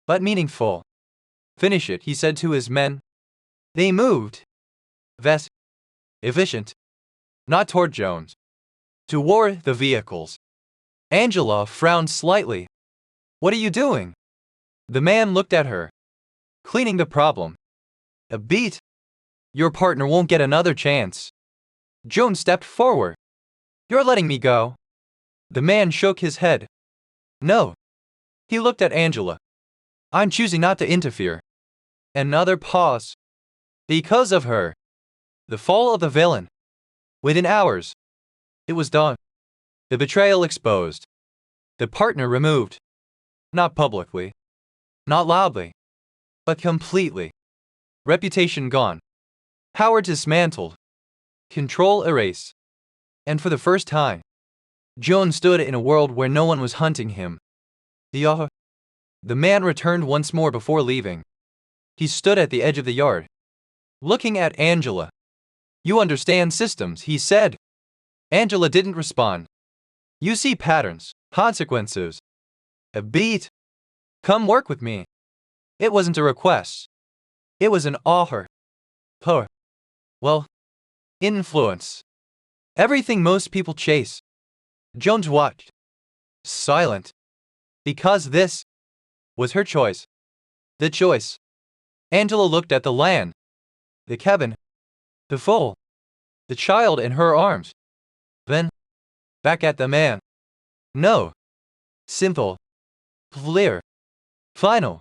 but meaningful. Finish it, he said to his men. They moved. Efficient. Not toward Jones. Toward the vehicles. Angela frowned slightly. What are you doing? The man looked at her. Cleaning the problem. A beat. Your partner won't get another chance. Jones stepped forward. You're letting me go. The man shook his head. No. He looked at Angela. I'm choosing not to interfere. Another pause. Because of her. The fall of the villain. Within hours. It was done. The betrayal exposed. The partner removed. Not publicly. Not loudly. But completely. Reputation gone. Power dismantled. Control erased. And for the first time, Jones stood in a world where no one was hunting him. The man returned once more before leaving. He stood at the edge of the yard, looking at Angela. You understand systems, he said. Angela didn't respond. You see patterns, consequences. A beat. Come work with me. It wasn't a request. It was an offer. Well, influence. Everything most people chase. Jones watched. Silent. Because this was her choice. The choice. Angela looked at the land. The cabin. The foal. The child in her arms. Then, back at the man. No. Simple. Clear. Final.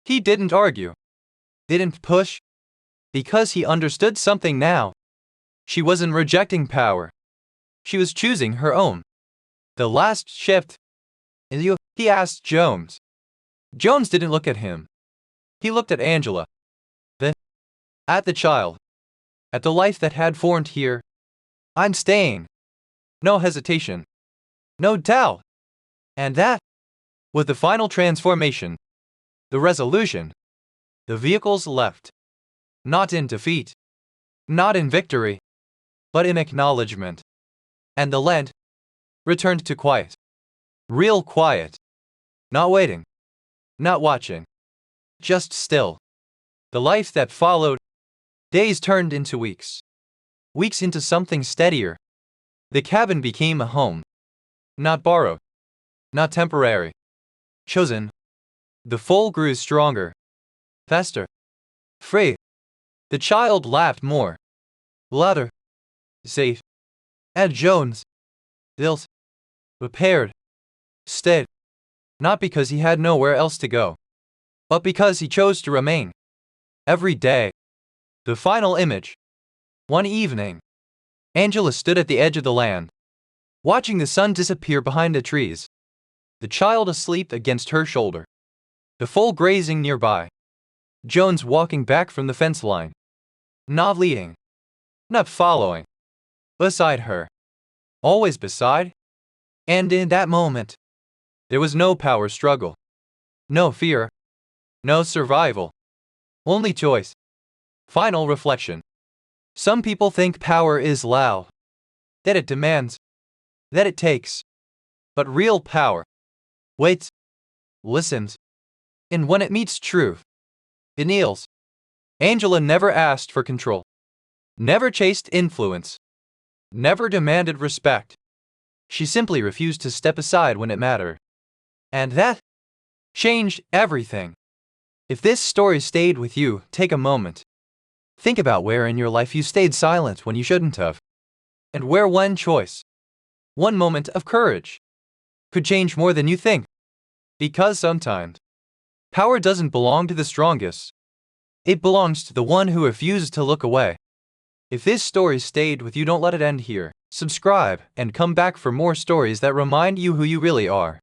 He didn't argue. Didn't push. Because he understood something now. She wasn't rejecting power. She was choosing her own. The last shift. He asked Jones. Jones didn't look at him. He looked at Angela. Then, at the child. At the life that had formed here. I'm staying. No hesitation. No doubt. And that was the final transformation. The resolution. The vehicles left. Not in defeat. Not in victory. But in acknowledgement. And the land returned to quiet. Real quiet. Not waiting. Not watching. Just still. The life that followed. Days turned into weeks. Weeks into something steadier. The cabin became a home. Not borrowed. Not temporary. Chosen. The foal grew stronger. Faster. Free. The child laughed more. Louder. Safe. And Jones. Built. Repaired. Stayed. Not because he had nowhere else to go. But because he chose to remain. Every day. The final image. One evening. Angela stood at the edge of the land. Watching the sun disappear behind the trees. The child asleep against her shoulder. The foal grazing nearby. Jones walking back from the fence line. Not leading. Not following. Beside her. Always beside. And in that moment, there was no power struggle. No fear. No survival. Only choice. Final reflection. Some people think power is loud. That it demands. That it takes. But real power waits. Listens. And when it meets truth, it kneels. Angela never asked for control. Never chased influence. Never demanded respect. She simply refused to step aside when it mattered. And that changed everything. If this story stayed with you, take a moment. Think about where in your life you stayed silent when you shouldn't have. And where one choice, one moment of courage, could change more than you think. Because sometimes, power doesn't belong to the strongest. It belongs to the one who refused to look away. If this story stayed with you, don't let it end here. Subscribe and come back for more stories that remind you who you really are.